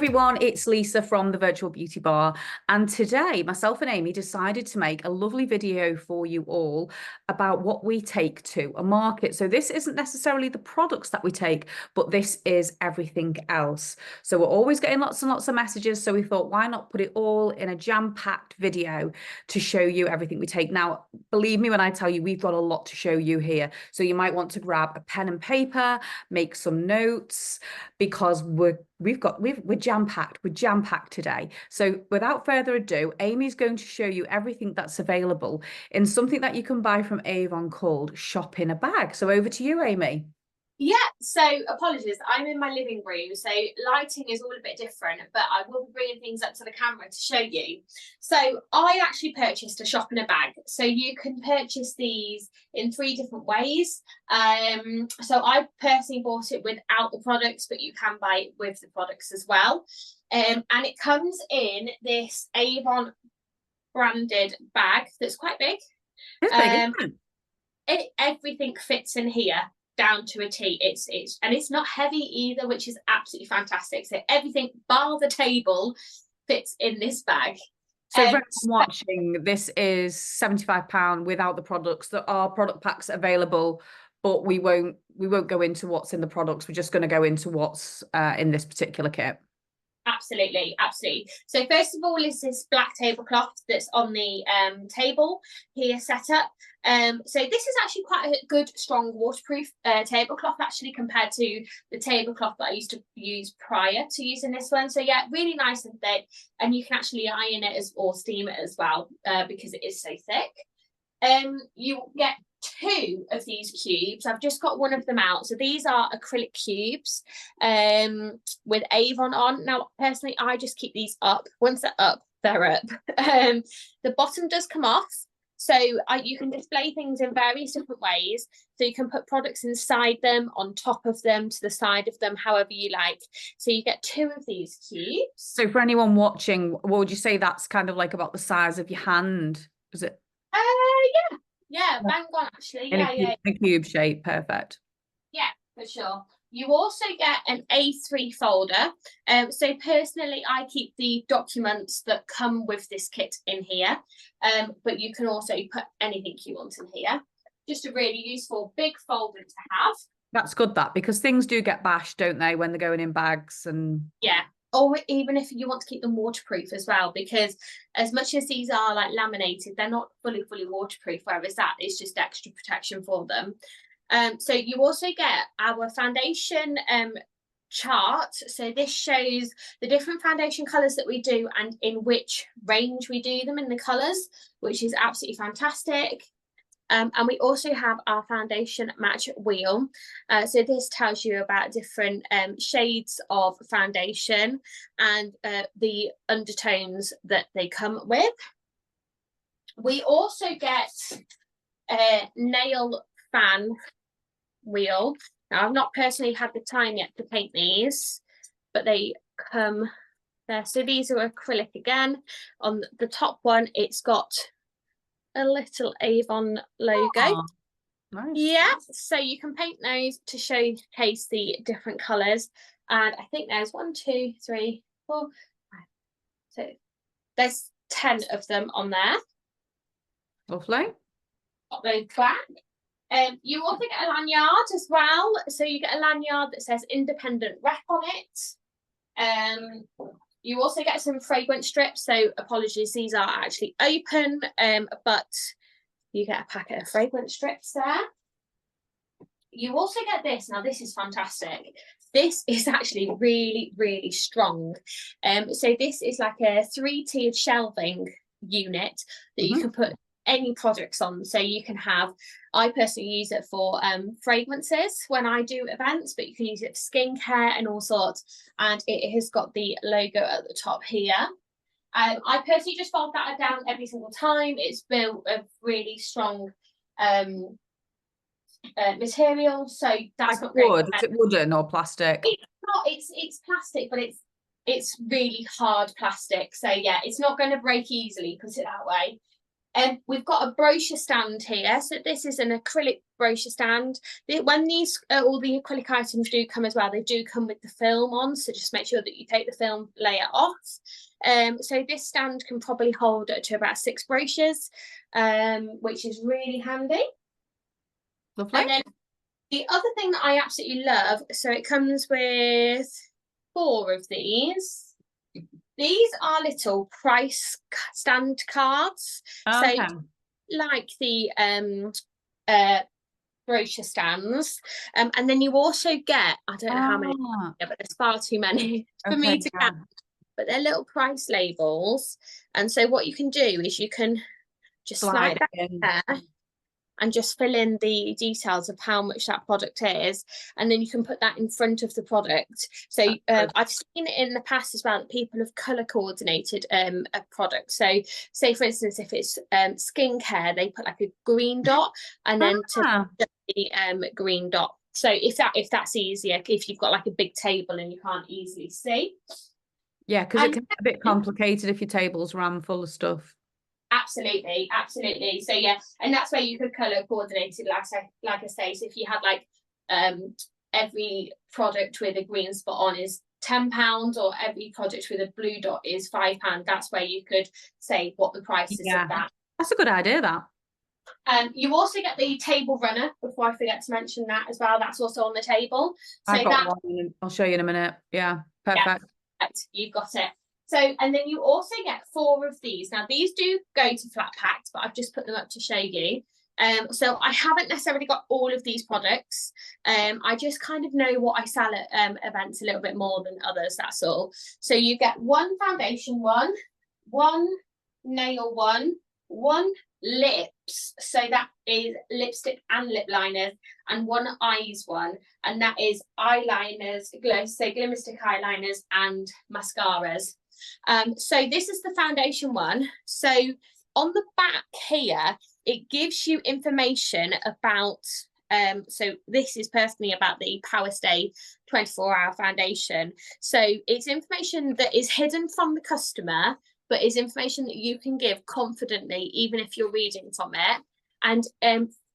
everyone, it's Lisa from the Virtual Beauty Bar, and today myself and Amy decided to make a lovely video for you all about what we take to a market. So this isn't necessarily the products that we take, but this is everything else. So we're always getting lots and lots of messages, so we thought, why not put it all in a jam-packed video to show you everything we take. Now, believe me when I tell you, we've got a lot to show you here, so you might want to grab a pen and paper, make some notes, because we're jam-packed today. So without further ado, Amy's going to show you everything that's available in something that you can buy from Avon called Shop in a Bag. So over to you, Amy. Yeah, so apologies, I'm in my living room, so lighting is all a bit different, but I will be bringing things up to the camera to show you. So I actually purchased a Shop in a Bag. So you can purchase these in 3 different ways. So I personally bought it without the products, but you can buy it with the products as well. And it comes in this Avon branded bag that's quite big. It's big. Everything fits in here down to a T. It's not heavy either, which is absolutely fantastic. So everything bar the table fits in this bag. So for everyone watching, this is £75 without the products. There are product packs available, but we won't go into what's in the products. We're just going to go into what's in this particular kit. Absolutely. So first of all is this black tablecloth that's on the table here set up. So this is actually quite a good, strong, waterproof tablecloth actually compared to the tablecloth that I used to use prior to using this one. So yeah, really nice and thick, and you can actually iron it or steam it as well because it is so thick. You get 2 of these cubes. I've just got one of them out. So these are acrylic cubes with Avon on. Now, personally, I just keep these up. Once they're up, they're up. The bottom does come off. So you can display things in various different ways. So you can put products inside them, on top of them, to the side of them, however you like. So you get 2 of these cubes. So for anyone watching, what would you say that's kind of like about the size of your hand? Is it? Yeah, bang on actually. In a cube shape, perfect. Yeah, for sure. You also get an A3 folder. So personally, I keep the documents that come with this kit in here. But you can also put anything you want in here. Just a really useful big folder to have. That's good, because things do get bashed, don't they, when they're going in bags? And yeah. Or even if you want to keep them waterproof as well, because as much as these are like laminated, they're not fully waterproof, whereas that is just extra protection for them. So you also get our foundation chart. So this shows the different foundation colours that we do and in which range we do them in the colours, which is absolutely fantastic. And we also have our foundation match wheel. So this tells you about different shades of foundation and the undertones that they come with. We also get a nail fan wheel. Now, I've not personally had the time yet to paint these, but they come there. So these are acrylic again. On the top one, it's got a little Avon logo. Oh, nice. Yeah, so you can paint those to showcase the different colours. And I think there's 1, 2, 3, 4, 5. So there's 10 of them on there. Lovely. Got those back. You also get a lanyard as well. So you get a lanyard that says independent rep on it. You also get some fragrance strips. So apologies, these are actually open, but you get a packet of fragrance strips there. You also get this. Now, this is fantastic. This is actually really strong. So this is like a 3-tiered shelving unit that you can put any products on. So you can have, I personally use it for fragrances when I do events, but you can use it for skincare and all sorts. And it has got the logo at the top here. I personally just fold that down every single time. It's built of really strong material, so that's not wood. Is it wooden or plastic? It's not. It's plastic, but it's really hard plastic. So yeah, it's not going to break easily. Put it that way. We've got a brochure stand here. So this is an acrylic brochure stand. When these all the acrylic items do come as well, they do come with the film on. So just make sure that you take the film layer off. So this stand can probably hold to about 6 brochures, which is really handy. Lovely. And then the other thing that I absolutely love, so it comes with 4 of these. These are little price stand cards. Okay. So like the brochure stands. And then you also get, I don't know how many, but there's far too many for me to count. But they're little price labels. And so what you can do is you can just slide that in there and just fill in the details of how much that product is, and then you can put that in front of the product. So I've seen it in the past as well that people have color coordinated a product. So say for instance, if it's skincare, they put like a green dot and then to the green dot. So if that's easier, if you've got like a big table and you can't easily see. Yeah, because it can be a bit complicated if your table's rammed full of stuff. Absolutely, absolutely. So yeah, and that's where you could color coordinate it, like I say. So if you had like every product with a green spot on is £10, or every product with a blue dot is £5, that's where you could say what the price is of that. That's a good idea, that. You also get the table runner, before I forget to mention that as well. That's also on the table. So I've got one. I'll show you in a minute. Yeah, perfect. Yeah, you've got it. So, and then you also get 4 of these. Now, these do go to flat packed, but I've just put them up to show you. So I haven't necessarily got all of these products. I just kind of know what I sell at events a little bit more than others, that's all. So you get 1 foundation one, 1 nail one lips. So that is lipstick and lip liners, and 1 eyes one. And that is eyeliners, so glimmer stick eyeliners and mascaras. So this is the foundation one. So on the back here, it gives you information about, so this is personally about the Power Stay 24-hour foundation. So it's information that is hidden from the customer, but is information that you can give confidently, even if you're reading from it. And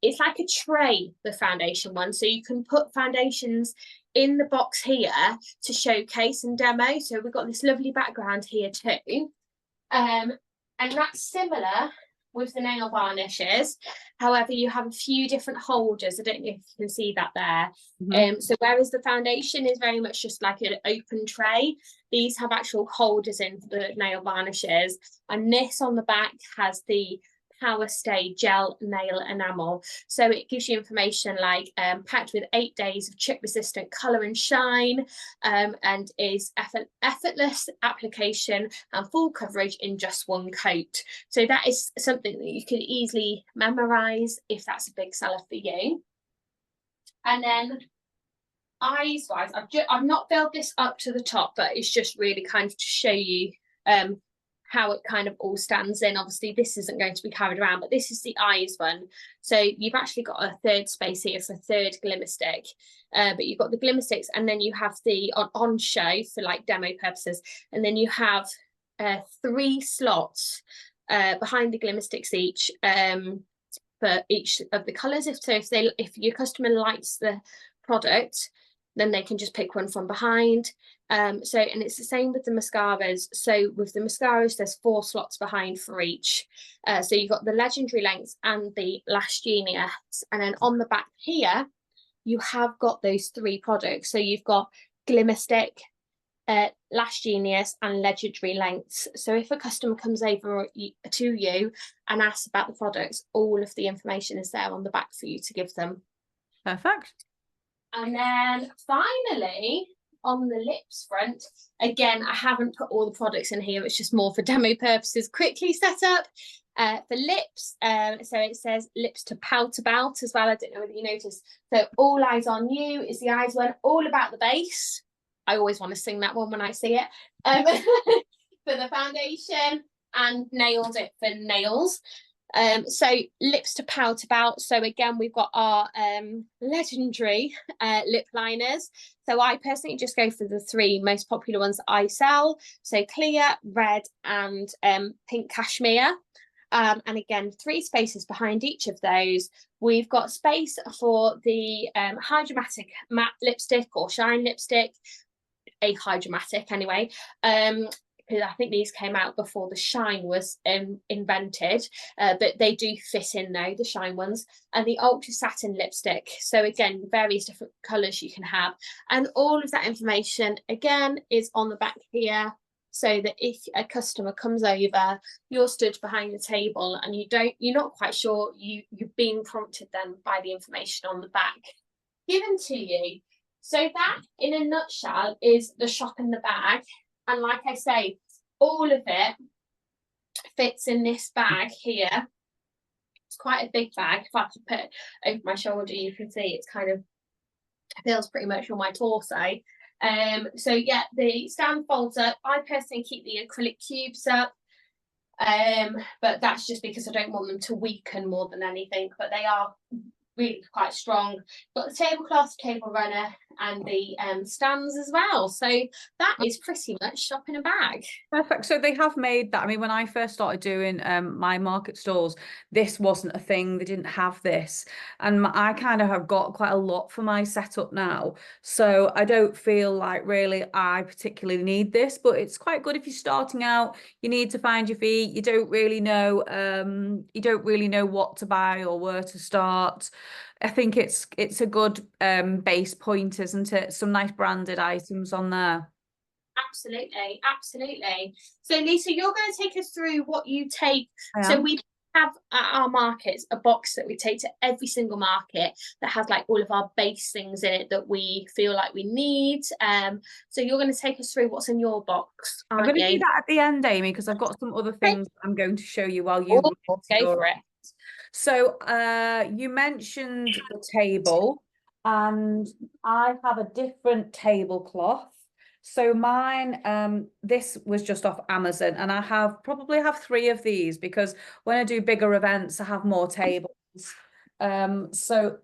it's like a tray, the foundation one. So you can put foundations in the box here to showcase and demo. So we've got this lovely background here too. And that's similar with the nail varnishes. However, you have a few different holders. I don't know if you can see that there. So whereas the foundation is very much just like an open tray, these have actual holders in for the nail varnishes. And this on the back has the Power Stay gel nail enamel. So it gives you information like packed with 8 days of chip resistant color and shine, and is effortless application and full coverage in just 1 coat. So that is something that you can easily memorize if that's a big seller for you. And then eyes wise, I've not filled this up to the top, but it's just really kind of to show you how it kind of all stands in. Obviously this isn't going to be carried around, but this is the eyes one. So you've actually got a 3rd space here for 3rd glimmer stick, but you've got the glimmer sticks, and then you have the on show for like demo purposes, and then you have 3 slots behind the glimmer sticks each, for each of the colors. If your customer likes the product, then they can just pick one from behind. And it's the same with the mascaras. So with the mascaras, there's 4 slots behind for each. So you've got the Legendary Lengths and the Lash Genius. And then on the back here, you have got those 3 products. So you've got Glimmer Stick, Lash Genius and Legendary Lengths. So if a customer comes over to you and asks about the products, all of the information is there on the back for you to give them. Perfect. And then finally, on the lips front, again, I haven't put all the products in here. It's just more for demo purposes, quickly set up. For lips, so it says lips to pout about as well. I don't know whether you noticed. So All Eyes on You is the eyes one, all about the base. I always want to sing that one when I see it. For the foundation, and Nailed It for nails. So lips to pout about. So again, we've got our legendary lip liners. So I personally just go for the 3 most popular ones that I sell. So clear, red and pink cashmere. and again 3 spaces behind each of those. We've got space for the hydromatic matte lipstick or shine lipstick, a hydromatic anyway, because I think these came out before the shine was invented, but they do fit in now, the shine ones, and the ultra satin lipstick. So again, various different colours you can have, and all of that information again is on the back here, so that if a customer comes over, you're stood behind the table and you're not quite sure, you're being prompted then by the information on the back given to you. So that, in a nutshell, is the shop in the bag. And like I say, all of it fits in this bag here. It's quite a big bag. If I could put it over my shoulder, you can see it's kind of feels pretty much on my torso. So yeah, the stand folds up. I personally keep the acrylic cubes up, but that's just because I don't want them to weaken more than anything. But they are really quite strong. Got the tablecloth, table runner, and the stands as well. So that is pretty much shop in a bag. Perfect. So they have made that. I mean, when I first started doing my market stalls, this wasn't a thing. They didn't have this. And I kind of have got quite a lot for my setup now. So I don't feel like really I particularly need this, but it's quite good if you're starting out, you need to find your feet. You don't really know what to buy or where to start. I think it's a good base point, isn't it? Some nice branded items on there. Absolutely, absolutely. So Lisa, you're going to take us through what you take. I So am. we have at our markets a box that we take to every single market that has like all of our base things in it that we feel like we need. So you're going to take us through what's in your box, I'm aren't going to do you? that at the end, Amy, because I've got some other Okay. things I'm going to show you while you Oh, go go your. for it. So you mentioned the table, and I have a different tablecloth. So mine, this was just off Amazon, and I probably have 3 of these because when I do bigger events, I have more tables. So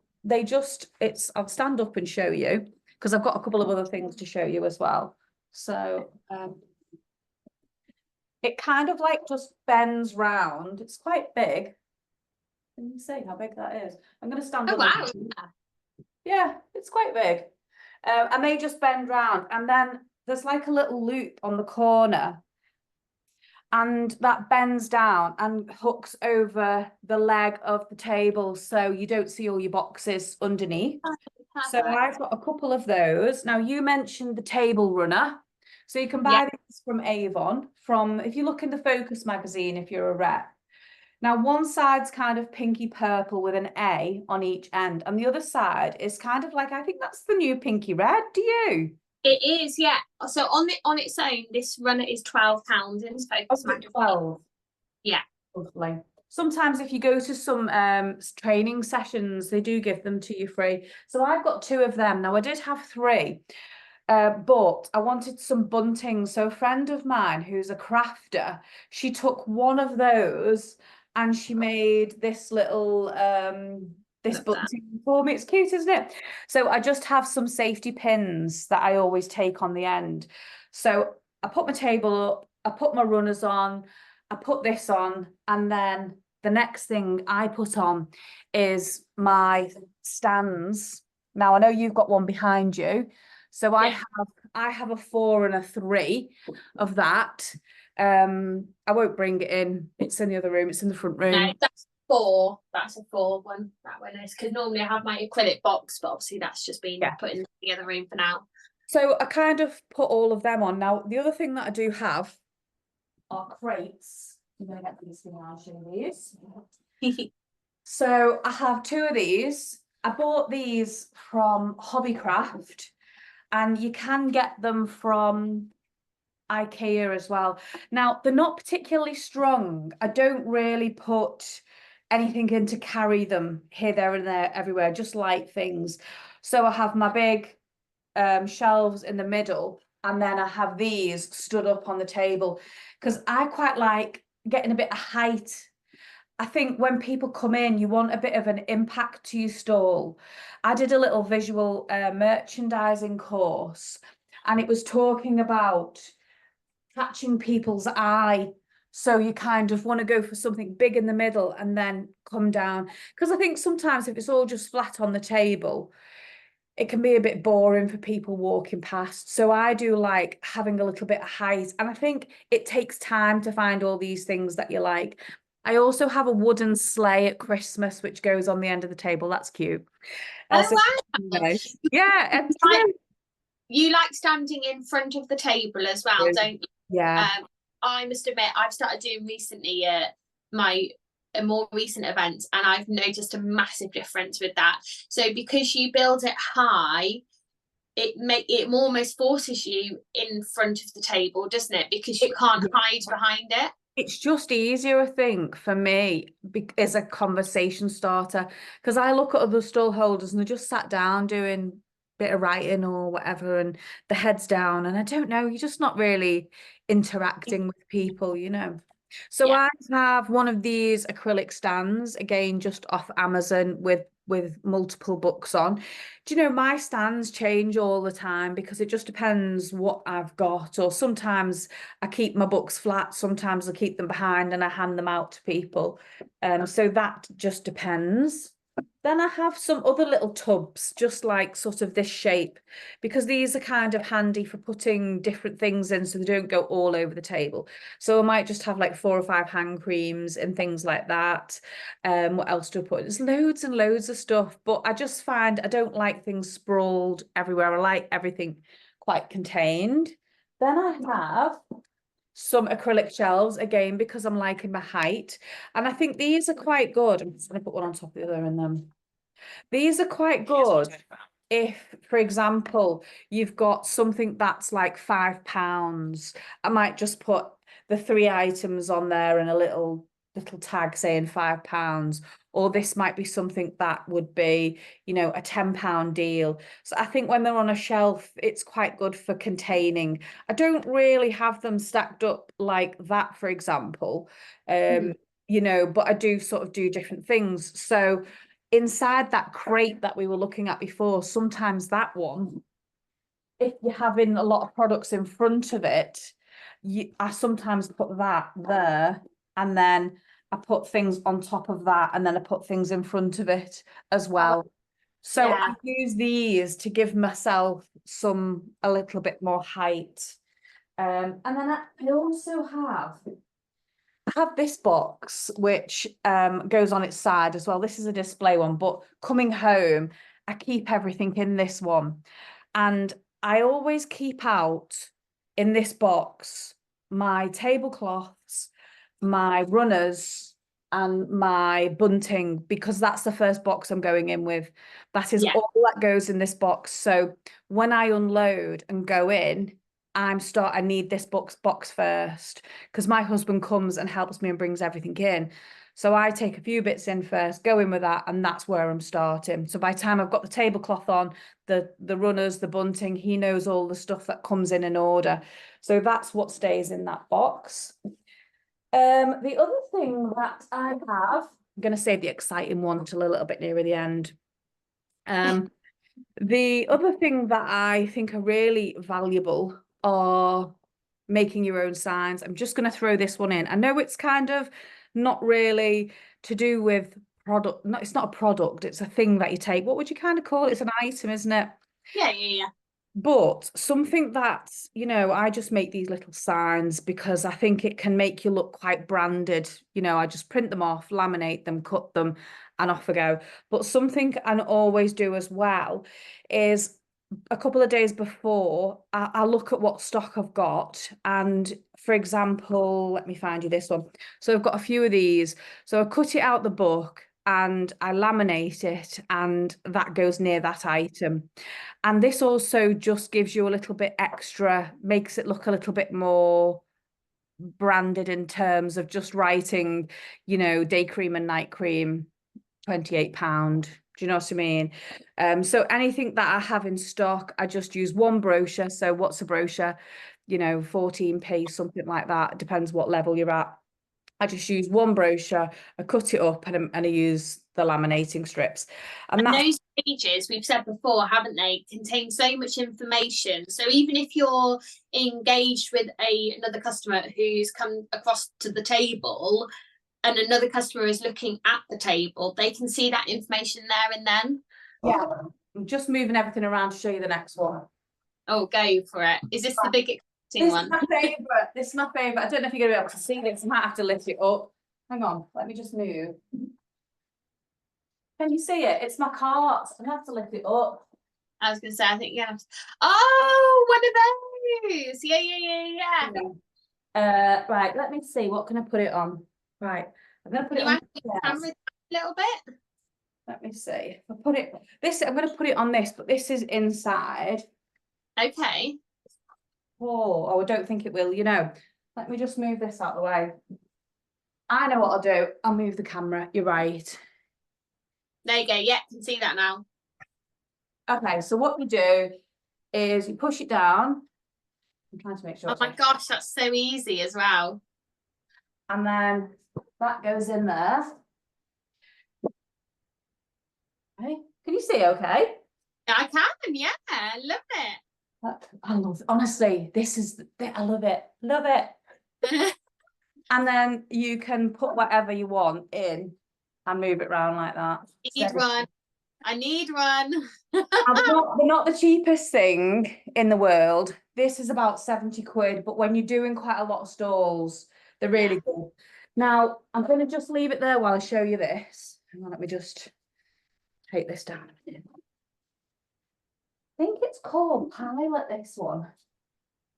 I'll stand up and show you because I've got a couple of other things to show you as well. So it kind of like just bends round. It's quite big. Can you see how big that is? I'm going to stand Oh on wow. it. Yeah, it's quite big. And they just bend round. And then there's like a little loop on the corner. And that bends down and hooks over the leg of the table so you don't see all your boxes underneath. So Perfect. I've got a couple of those. Now you mentioned the table runner. So you can Yeah. buy these from Avon, if you look in the Focus magazine, if you're a rep. Now, one side's kind of pinky purple with an A on each end, and the other side is kind of like, I think that's the new pinky red. Do you? It is, yeah. So on its own, this runner is £12 in Focus Oh, magazine. 12. Yeah. Lovely. Sometimes if you go to some training sessions, they do give them to you free. So I've got 2 of them. Now, I did have 3, but I wanted some bunting. So a friend of mine who's a crafter, she took one of those and she made this little this bunting for me. It's cute, isn't it? So I just have some safety pins that I always take on the end. So I put my table up, I put my runners on, I put this on, and then the next thing I put on is my stands. Now I know you've got one behind you. So Yeah. I have a 4 and a 3 of that. I won't bring it in. It's in the other room. It's in the front No, room. that's 4. That's a 4 one. That one is because normally I have my acrylic box, but obviously that's just been Yeah. put in the other room for now. So I kind of put all of them on. Now, the other thing that I do have are crates. I'm going to get these things. I'll show these. So I have 2 of these. I bought these from Hobbycraft, and you can get them from Ikea as well. Now, they're not particularly strong. I don't really put anything in to carry them here, there, and there, everywhere, just light things. So I have my big shelves in the middle, and then I have these stood up on the table because I quite like getting a bit of height. I think when people come in, you want a bit of an impact to your stall. I did a little visual merchandising course, and it was talking about catching people's eye So you kind of want to go for something big in the middle and then come down. Because I think sometimes if it's all just flat on the table, it can be a bit boring for people walking past. So I do like having a little bit of height. And I think it takes time to find all these things that you like. I also have a wooden sleigh at Christmas, which goes on the end of the table. That's cute. Oh So wow. nice. Yeah, and Like, you like standing in front of the table as well, don't you? yeah. I must admit, I've started doing recently my more recent events, and I've noticed a massive difference with that. So because you build it high, it almost forces you in front of the table, doesn't it? Because you can't hide behind it. It's just easier, I think, for me as a conversation starter, because I look at other stall holders and they're just sat down doing a bit of writing or whatever, and the head's down, and I don't know, you're just not really interacting with people, you know. So Yeah. I have one of these acrylic stands, again, just off Amazon with multiple books on. Do you know, my stands change all the time because it just depends what I've got, or sometimes I keep my books flat, sometimes I keep them behind and I hand them out to people. So that just depends. Then I have some other little tubs, just like sort of this shape, because these are kind of handy for putting different things in so they don't go all over the table. So I might just have like 4 or 5 hand creams and things like that. What else do I put? There's loads and loads of stuff, but I just find I don't like things sprawled everywhere. I like everything quite contained. Then I have some acrylic shelves again because I'm liking my height. And I think these are quite good. I'm just going to put one on top of the other and then these are quite good if, for example, you've got something that's like £5. I might just put the 3 items on there and a little tag saying £5. Or this might be something that would be, you know, a £10 deal. So I think when they're on a shelf, it's quite good for containing. I don't really have them stacked up like that, for example. You know, but I do sort of do different things. So inside that crate that we were looking at before, sometimes that one, if you're having a lot of products in front of it, I sometimes put that there, and then I put things on top of that, and then I put things in front of it as Oh, well. So yeah. I use these to give myself a little bit more height. And then I also have this box which goes on its side as well. This is a display one, but coming home, I keep everything in this one. And I always keep out in this box my tablecloths, my runners, and my bunting, because that's the first box I'm going in with. That is Yeah. all that goes in this box. So when I unload and go in, I need this box first because my husband comes and helps me and brings everything in. So I take a few bits in first, go in with that, and that's where I'm starting. So by the time I've got the tablecloth on, the runners, the bunting, he knows all the stuff that comes in order. So that's what stays in that box. The other thing that I have, I'm going to save the exciting one until a little bit nearer the end. The other thing that I think are really valuable are making your own signs. I'm just going to throw this one in. I know it's kind of not really to do with product. No, it's not a product. It's a thing that you take. What would you kind of call it? It's an item, isn't it? Yeah, yeah, But something that, you know, I just make these little signs because I think it can make you look quite branded. You know, I just print them off, laminate them, cut them, and off I go. But something I always do as well is a couple of days before, I look at what stock I've got. And for example, let me find you this one. So I've got a few of these. So I cut it out the book and I laminate it, and that goes near that item. And this also just gives you a little bit extra, makes it look a little bit more branded in terms of just writing, you know, day cream and night cream, £28. Do you know what I mean? So anything that I have in stock, I just use one brochure. So what's a brochure? You know, 14p, something like that. It depends what level you're at. I just use one brochure, I cut it up, and I use the laminating strips. And that's those pages, we've said before, haven't they, contain so much information. So even if you're engaged with another customer who's come across to the table and another customer is looking at the table, they can see that information there and then. Yeah, I'm just moving everything around to show you the next one. Oh, go for it. Is this the big exciting one? This is my favourite. This is my favourite. I don't know if you're going to be able to see this. I might have to lift it up. Hang on, let me just move. Can you see it? It's my cart. I'm going to have to lift it up. I was going to say, I think, yeah. Oh, one of those. Yeah. Right, let me see. What can I put it on? Right, I'm going to put it on the camera a little bit. Let me see. If I put it this, I'm going to put it on this, but this is inside. Okay. Oh, I don't think it will, you know. Let me just move this out of the way. I know what I'll do. I'll move the camera. You're right. There you go. Yeah, can see that now. Okay, so what you do is you push it down. I'm trying to make sure. Oh my gosh, that's so easy as well. And then that goes in there. Okay, can you see okay? I can, yeah. I love it. I love, honestly, I love it. Love it. And then you can put whatever you want in and move it around like that. I need one. They're not the cheapest thing in the world. This is about 70 quid, but when you're doing quite a lot of stalls, they're really good. Now, I'm going to just leave it there while I show you this. Hang on, let me just take this down a minute. I think it's called Pilot, this one.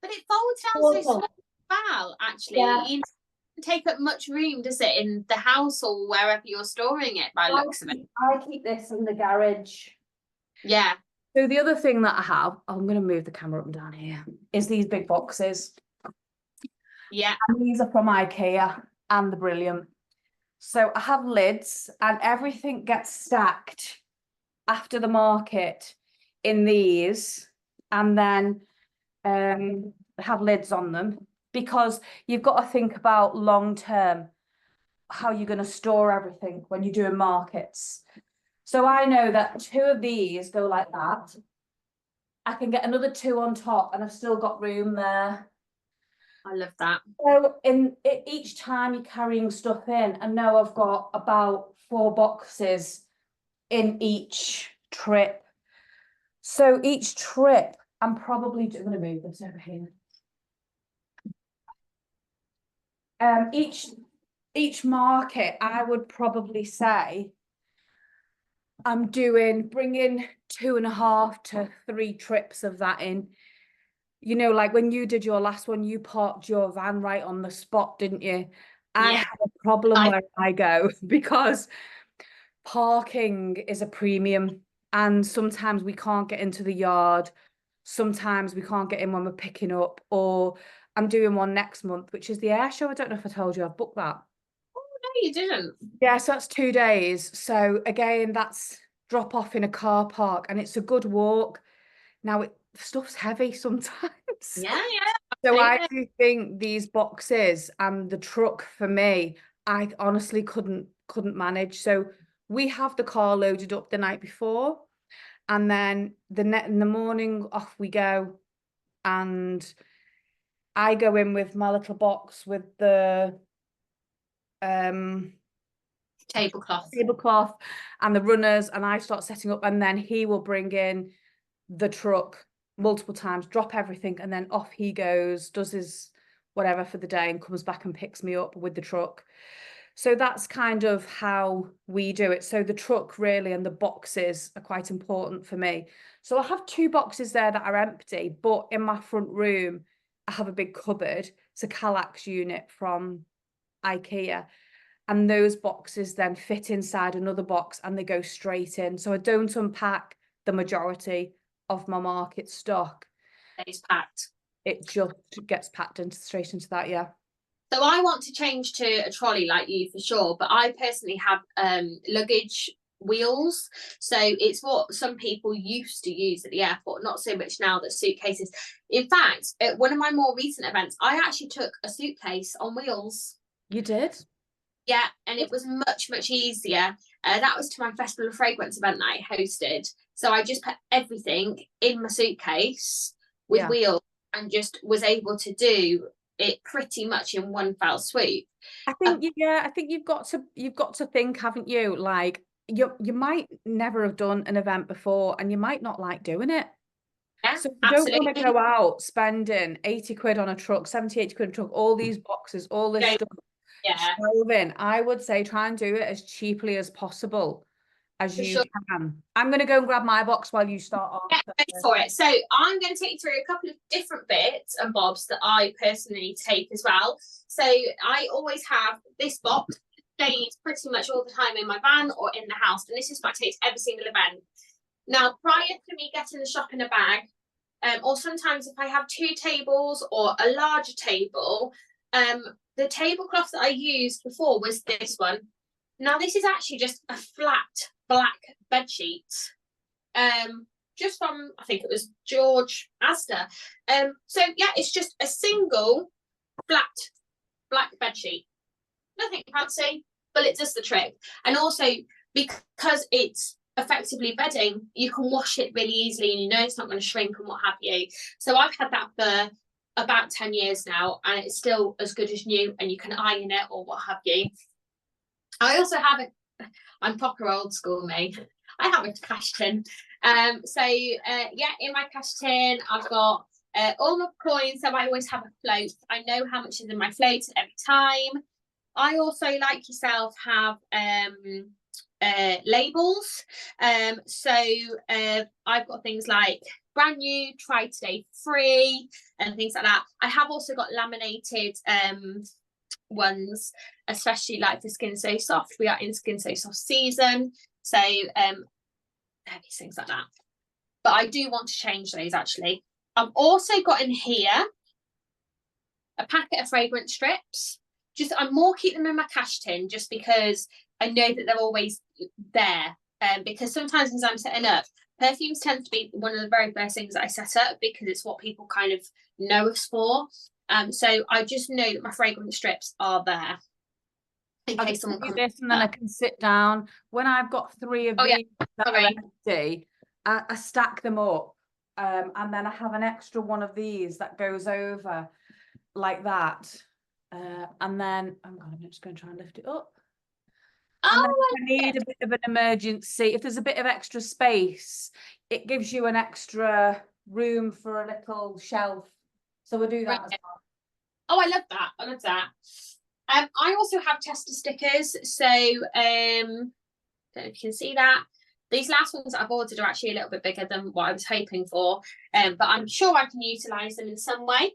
But it folds down so small well, actually. Yeah. You don't take up much room, does it, in the house or wherever you're storing it by looks of it? I keep this in the garage. Yeah. So the other thing that I have, I'm going to move the camera up and down here, is these big boxes. Yeah. And these are from Ikea and they're brilliant. So I have lids and everything gets stacked after the market in these, and then have lids on them, because you've got to think about long term how you're going to store everything when you're doing markets. So I know that 2 of these go like that. I can get another 2 on top and I've still got room there. I love that. So each time you're carrying stuff in, I know I've got about 4 boxes in each trip. So each trip, I'm probably going to move this over here. Each market, I would probably say I'm bringing 2.5 to 3 trips of that in. You know, like when you did your last one, you parked your van right on the spot, didn't you? I have a problem where I go because parking is a premium, and sometimes we can't get into the yard. Sometimes we can't get in when we're picking up, or I'm doing one next month, which is the air show. I don't know if I told you I've booked that. Oh, no, you didn't. Yeah, so that's 2 days. So again, that's drop off in a car park and it's a good walk. Now stuff's heavy sometimes. Yeah. So I do think these boxes and the truck, for me, I honestly couldn't manage. So we have the car loaded up the night before, and then in the morning off we go, and I go in with my little box with the tablecloth and the runners, and I start setting up, and then he will bring in the truck multiple times, drop everything, and then off he goes, does his whatever for the day, and comes back and picks me up with the truck. So that's kind of how we do it. So the truck really and the boxes are quite important for me. So I have 2 boxes there that are empty, but in my front room I have a big cupboard. It's a Kallax unit from Ikea, and those boxes then fit inside another box and they go straight in. So I don't unpack the majority of my market stock. It's packed. It just gets packed straight into that, yeah. So I want to change to a trolley like you for sure, but I personally have luggage wheels. So it's what some people used to use at the airport, not so much now, that suitcases. In fact, at one of my more recent events, I actually took a suitcase on wheels. You did? Yeah, and it was much, much easier. That was to my Festival of Fragrance event that I hosted. So I just put everything in my suitcase with wheels and just was able to do it pretty much in one fell swoop. I think I think you've got to think, haven't you? Like you might never have done an event before and you might not like doing it. Yeah, So you don't absolutely. want to go out spending 80 quid on a truck, 70, 80 quid on a truck, all these boxes, all this stuff. Yeah, Shelving. I would say try and do it as cheaply as possible as for you sure. can. I'm going to go and grab my box while you start off. Yeah, go for it. So I'm going to take you through a couple of different bits and bobs that I personally take as well. So I always have this box stays pretty much all the time in my van or in the house, and this is what I take to every single event. Now, prior to me getting the shop in a bag, or sometimes if I have 2 tables or a larger table, the tablecloth that I used before was this one. Now, this is actually just a flat black bed sheet, just from, I think it was George Astor. So yeah, it's just a single flat black bed sheet. Nothing fancy, but it does the trick. And also because it's effectively bedding, you can wash it really easily and you know it's not going to shrink and what have you. So I've had that for about 10 years now and it's still as good as new and you can iron it or what have you. I also have it, I'm proper old school, me. I have a cash tin. Yeah, in my cash tin, I've got all my coins, so I always have a float. I know how much is in my float every time. I also, like yourself, have labels. I've got things like brand new, try today free, and things like that. I have also got laminated ones, especially like for Skin So Soft. We are in Skin So Soft season, so these things like that. But I do want to change those actually. I've also got in here a packet of fragrance strips. Just I'm more keep them in my cash tin just because I know that they're always there. Because sometimes as I'm setting up, perfumes tend to be one of the very first things that I set up because it's what people kind of know us for. So I just know that my fragrance strips are there in case someone comes. This and then I can sit down. When I've got 3 of these that are empty, I stack them up, and then I have an extra one of these that goes over like that, and then I'm just going to try and lift it up. And then if I need a bit of an emergency, if there's a bit of extra space, it gives you an extra room for a little shelf. So we'll do that as well. Oh, I love that. I love that. I also have tester stickers. So don't know if you can see that. These last ones that I've ordered are actually a little bit bigger than what I was hoping for. But I'm sure I can utilise them in some way.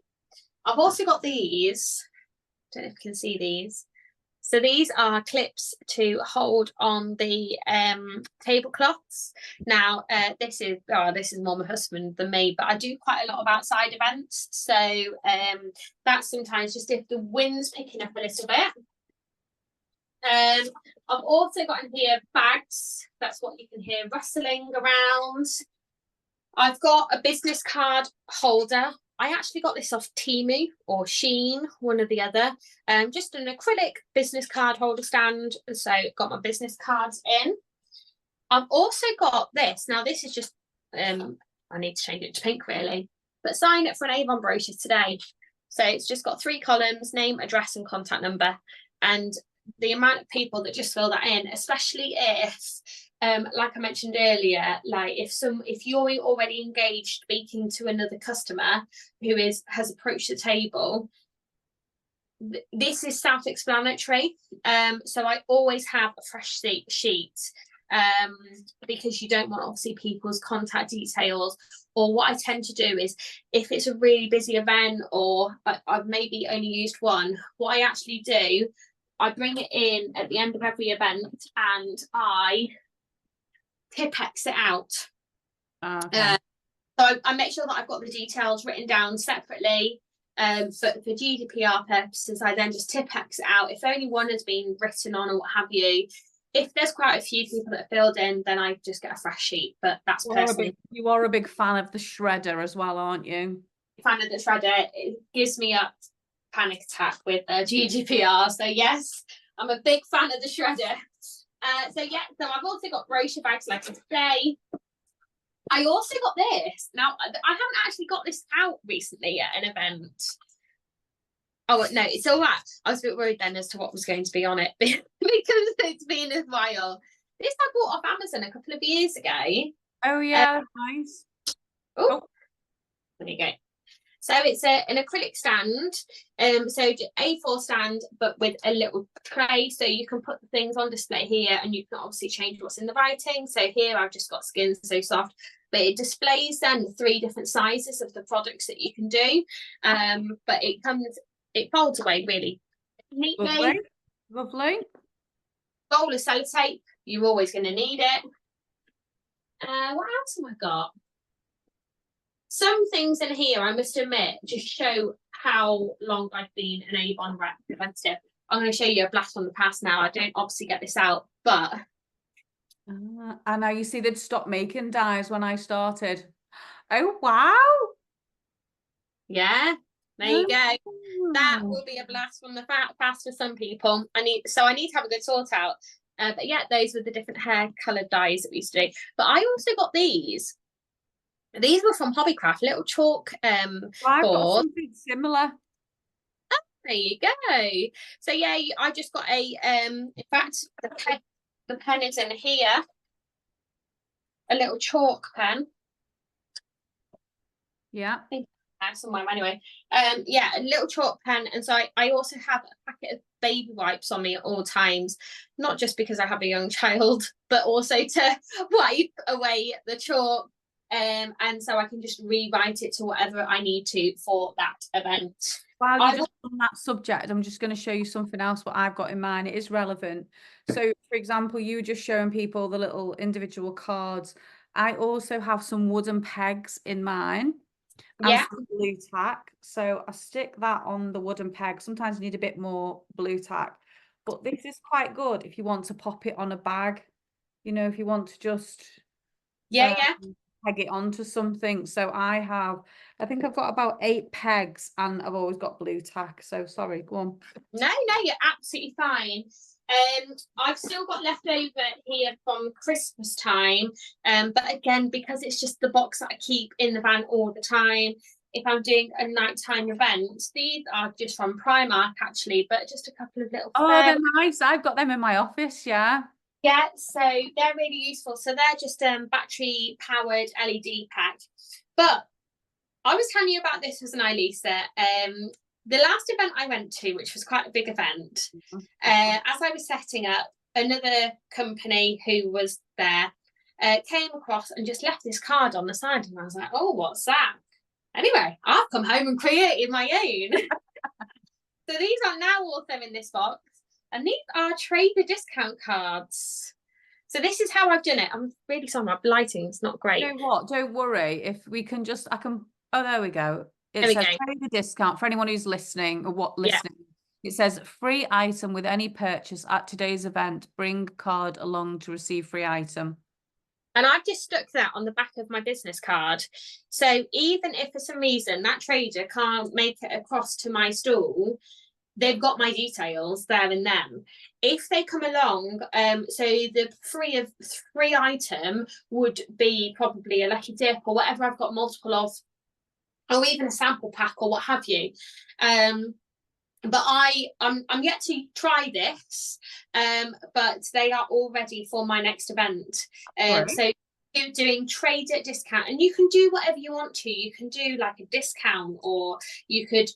I've also got these. Don't know if you can see these. So these are clips to hold on the tablecloths. Now, this is more my husband than me, but I do quite a lot of outside events. So that's sometimes just if the wind's picking up a little bit. I've also got in here bags. That's what you can hear rustling around. I've got a business card holder. I actually got this off Temu or Shein, one or the other. Just an acrylic business card holder stand. So got my business cards in. I've also got this. Now this is just, I need to change it to pink really. But sign up for an Avon brochure today. So it's just got 3 columns, name, address and contact number. And the amount of people that just fill that in, especially if like I mentioned earlier, like if you're already engaged speaking to another customer who has approached the table, this is self-explanatory. So I always have a fresh sheet because you don't want obviously people's contact details. Or what I tend to do is if it's a really busy event or I've maybe only used one, what I actually do, I bring it in at the end of every event and I Tipp-Ex it out. Okay. So I make sure that I've got the details written down separately. For GDPR purposes, I then just Tipp-Ex it out. If only one has been written on or what have you, if there's quite a few people that are filled in, then I just get a fresh sheet. But that's personally. You are a big fan of the shredder as well, aren't you? Fan of the shredder. It gives me a panic attack with GDPR. So yes, I'm a big fan of the shredder. So yeah, so I've also got brochure bags like today. I also got this. Now I haven't actually got this out recently at an event. Oh no, it's all right. I was a bit worried then as to what was going to be on it because it's been a while. This I bought off Amazon a couple of years ago. Oh yeah, nice. Oh, there you go. So it's an acrylic stand, so A4 stand, but with a little tray, so you can put the things on display here, and you can obviously change what's in the writing. So here I've just got Skin So Soft, but it displays then 3 different sizes of the products that you can do. But it folds away really neatly. Lovely, lovely. Roll of sellotape, you're always going to need it. What else have I got? Some things in here, I must admit, just show how long I've been an Avon representative. I'm going to show you a blast from the past now. I don't obviously get this out, but... And now you see they'd stopped making dyes when I started. Oh, wow. Yeah, there you go. That will be a blast from the past for some people. I need to have a good sort out. But yeah, those were the different hair coloured dyes that we used to do. But I also got these. These were from Hobbycraft, little chalk I've got something similar. There you go. So yeah, I just got a in fact the pen is in here. A little chalk pen. Yeah. I think somewhere anyway. Yeah, a little chalk pen, and so I also have a packet of baby wipes on me at all times, not just because I have a young child, but also to wipe away the chalk. And so I can just rewrite it to whatever I need to for that event. While you're just on that subject, I'm just going to show you something else what I've got in mind. It is relevant. So, for example, you were just showing people the little individual cards. I also have some wooden pegs in mine and some blue tack. So I stick that on the wooden peg. Sometimes you need a bit more blue tack, but this is quite good if you want to pop it on a bag. You know, if you want to just peg it onto something. So I think I've got about 8 pegs, and I've always got blue tack. So sorry, go on. No, you're absolutely fine. I've still got leftover here from Christmas time. But again, because it's just the box that I keep in the van all the time, if I'm doing a nighttime event, these are just from Primark actually, but just a couple of little. Oh, they're nice. I've got them in my office, yeah. Yeah, so they're really useful. So they're just battery powered LED pack. But I was telling you about this, wasn't I, Lisa? The last event I went to, which was quite a big event, as I was setting up, another company who was there came across and just left this card on the side, and I was like, oh, what's that? Anyway, I've come home and created my own. So these are now also in this box, and these are trader discount cards. So this is how I've done it. I'm really sorry, my lighting's not great. You know what? Don't worry. If we can just, oh, there we go. It says trader discount for anyone who's listening or listening. It says free item with any purchase at today's event. Bring card along to receive free item. And I've just stuck that on the back of my business card. So even if for some reason that trader can't make it across to my stall, they've got my details there and then. If they come along, so the free item would be probably a lucky dip or whatever I've got multiple of, or even a sample pack or what have you. But I'm yet to try this, but they are all ready for my next event. So you're doing trader discount, and you can do whatever you want to. You can do like a discount, or you could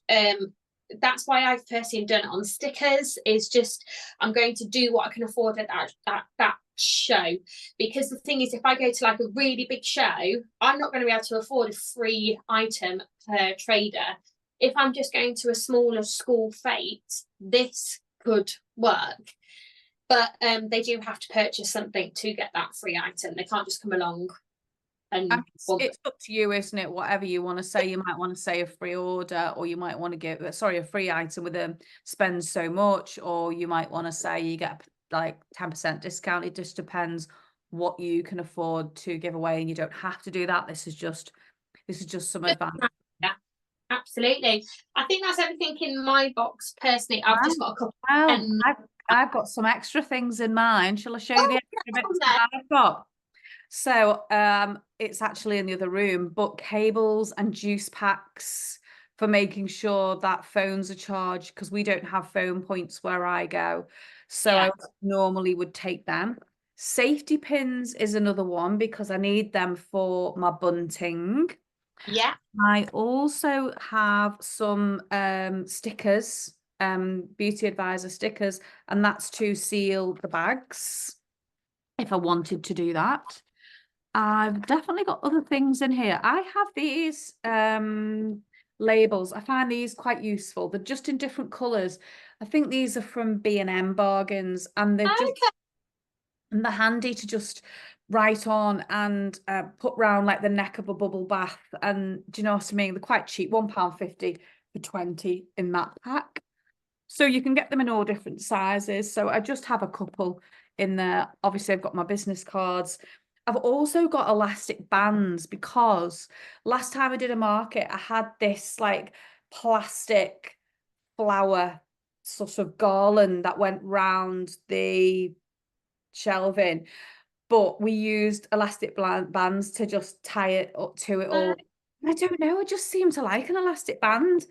that's why I've personally done it on stickers. Is just I'm going to do what I can afford at that show, because the thing is, if I go to like a really big show, I'm not going to be able to afford a free item per trader. If I'm just going to a smaller school fete, this could work. But they do have to purchase something to get that free item. They can't just come along. And it's up to you, isn't it? Whatever you want to say. You might want to say a free order, or you might want to give, a free item with a spend so much, or you might want to say you get like 10% discount. It just depends what you can afford to give away, and you don't have to do that. This is just some advice. Yeah, absolutely. I think that's everything in my box personally. I've just got a couple. I've got some extra things in mine. Shall I show you Oh, the get extra on bits there. that I've got? So it's actually in the other room, but cables and juice packs for making sure that phones are charged because we don't have phone points where I go. So I Yeah. normally would take them. Safety pins is another one because I need them for my bunting. Yeah. I also have some stickers, beauty advisor stickers, and that's to seal the bags if I wanted to do that. I've definitely got other things in here. I have these labels. I find these quite useful. They're just in different colours. I think these are from B&M Bargains, and they're just Okay. and they're handy to just write on and put round like the neck of a bubble bath. And do you know what I mean? They're quite cheap, £1.50 for 20 in that pack. So you can get them in all different sizes. So I just have a couple in there. Obviously, I've got my business cards. I've also got elastic bands because last time I did a market, I had this like plastic flower sort of garland that went round the shelving, but we used elastic bands to just tie it up to it all. I don't know, I just seem to like an elastic band.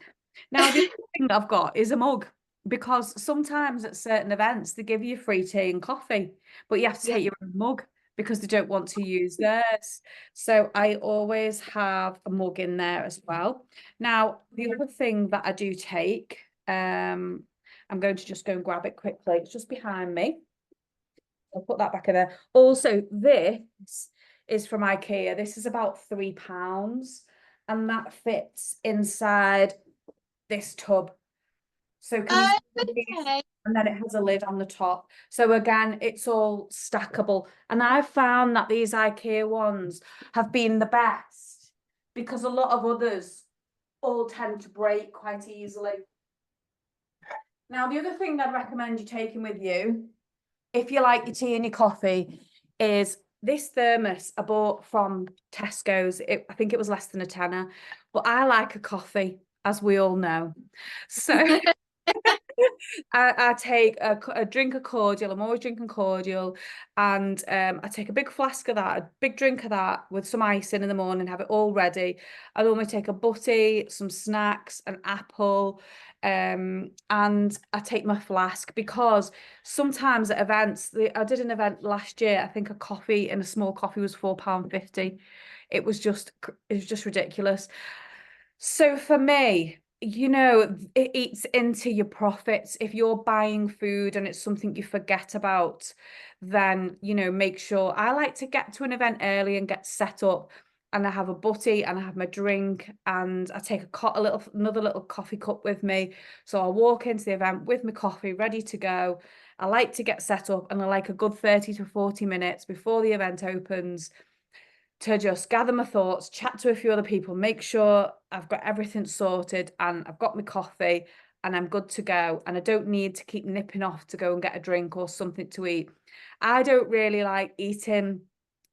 Now, the other thing I've got is a mug because sometimes at certain events they give you free tea and coffee, but you have to Yeah. take your own mug because they don't want to use theirs. So I always have a mug in there as well. Now, the other thing that I do take, I'm going to just go and grab it quickly. It's just behind me. I'll put that back in there. Also, this is from Ikea. This is about £3, and that fits inside this tub. So can you see these? Okay. And then it has a lid on the top. So again, it's all stackable. And I've found that these IKEA ones have been the best because a lot of others all tend to break quite easily. Now, the other thing I'd recommend you taking with you, if you like your tea and your coffee, is this thermos I bought from Tesco's. I think it was less than a tenner, but I like a coffee, as we all know. So I take a drink of cordial. I'm always drinking cordial, and I take a big flask of that, a big drink of that with some ice in the morning, have it all ready. I normally take a butty, some snacks, an apple, and I take my flask because sometimes at events, I did an event last year. I think a coffee and a small coffee was £4.50. It was just ridiculous. So for me, it eats into your profits. If you're buying food and it's something you forget about, then, make sure. I like to get to an event early and get set up, and I have a butty and I have my drink, and I take another little coffee cup with me. So I'll walk into the event with my coffee ready to go. I like to get set up, and I like a good 30 to 40 minutes before the event opens to just gather my thoughts, chat to a few other people, make sure I've got everything sorted and I've got my coffee and I'm good to go. And I don't need to keep nipping off to go and get a drink or something to eat. I don't really like eating.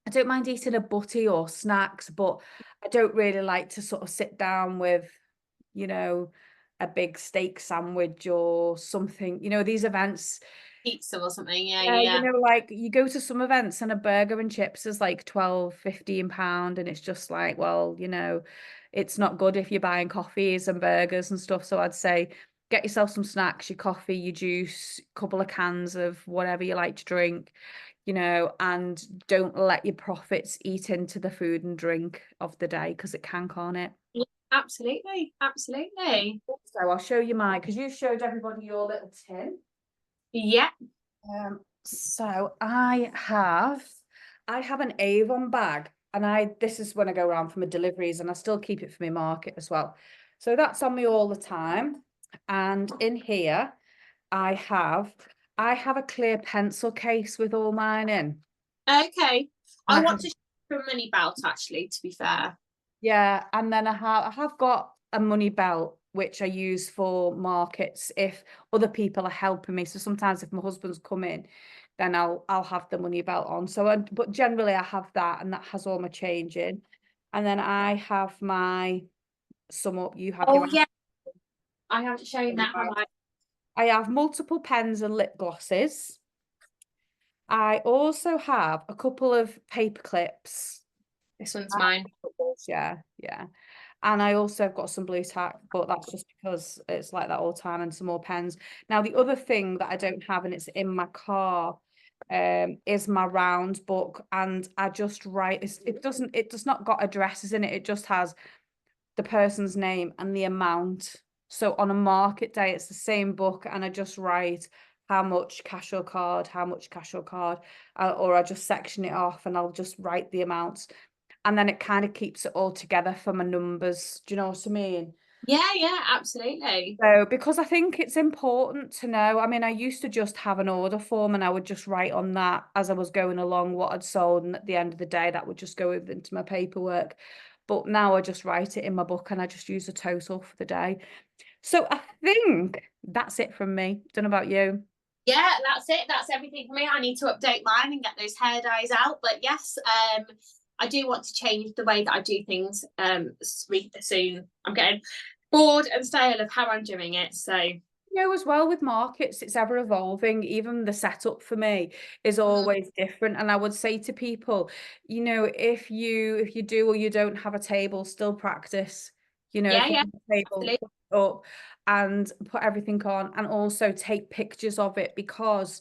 I don't mind eating a butty or snacks, but I don't really like to sort of sit down with, you know, a big steak sandwich or something. These events, Pizza or something. Yeah, yeah, yeah. like you go to some events and a burger and chips is like 12, £15, and it's just like, well, it's not good if you're buying coffees and burgers and stuff. So I'd say get yourself some snacks, your coffee, your juice, a couple of cans of whatever you like to drink, and don't let your profits eat into the food and drink of the day because it can, can't it? Yeah, absolutely, absolutely. So I'll show you mine because you showed everybody your little tin. Yeah. So I have an Avon bag, and this is when I go around for my deliveries, and I still keep it for my market as well. So that's on me all the time. And in here I have I have a clear pencil case with all mine in. Okay. And I I want have to show a money belt actually, to be fair. Yeah, and then I have got a money belt which I use for markets if other people are helping me. So sometimes if my husband's come in, then I'll have the money belt on. But generally I have that, and that has all my change in. And then I have my sum up, you have Oh your yeah, I haven't shown that, have I? I have multiple pens and lip glosses. I also have a couple of paper clips. This one's mine. Yeah, yeah. And I also have got some blue tack, but that's just because it's like that all the time, and some more pens. Now, the other thing that I don't have, and it's in my car, is my round book. And I just write, it does not got addresses in it. It just has the person's name and the amount. So on a market day, it's the same book, and I just write how much cash or card, how much cash or card, or I just section it off and I'll just write the amounts. And then it kind of keeps it all together for my numbers. Do you know what I mean? Yeah, yeah, absolutely. So, because I think it's important to know. I mean, I used to just have an order form and I would just write on that as I was going along what I'd sold. And at the end of the day, that would just go into my paperwork. But now I just write it in my book and I just use a total for the day. So I think that's it from me. Don't know about you. Yeah, that's it. That's everything for me. I need to update mine and get those hair dyes out. But yes, I do want to change the way that I do things soon. I'm getting bored and stale of how I'm doing it. So As well with markets, it's ever evolving. Even the setup for me is always different. And I would say to people, if you do or you don't have a table, still practice. yeah, If you yeah, have a table, absolutely. put it up and put everything on, and also take pictures of it, because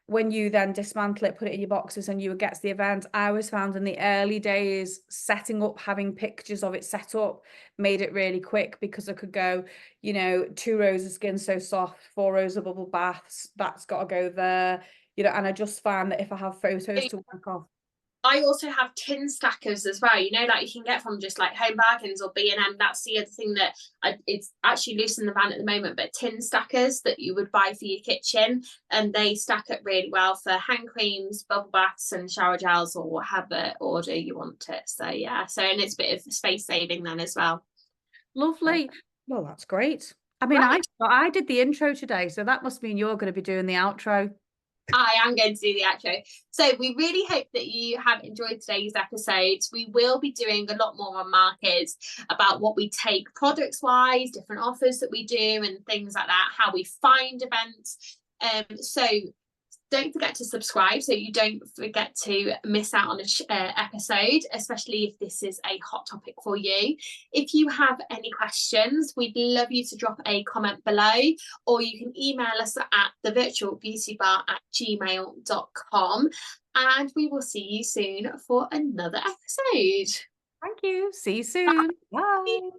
when you then dismantle it, put it in your boxes, and you get to the event, I always found in the early days, setting up, having pictures of it set up made it really quick, because I could go, 2 rows of Skin So Soft, 4 rows of bubble baths, that's got to go there, and I just find that if I have photos to work off. I also have tin stackers as well, like you can get from just like Home Bargains or B&M. That's the other thing that it's actually loose in the van at the moment, but tin stackers that you would buy for your kitchen, and they stack up really well for hand creams, bubble baths and shower gels, or whatever order you want it. So yeah, and it's a bit of space saving then as well. Lovely. Well, that's great. I mean, Right. I did the intro today, so that must mean you're going to be doing the outro. I am going to do the outro. So we really hope that you have enjoyed today's episode. We will be doing a lot more on markets, about what we take products wise, different offers that we do and things like that, how we find events. So don't forget to subscribe so you don't forget to miss out on an episode, especially if this is a hot topic for you. If you have any questions, we'd love you to drop a comment below, or you can email us at thevirtualbeautybar@gmail.com, and we will see you soon for another episode. Thank you. See you soon. Bye. Bye.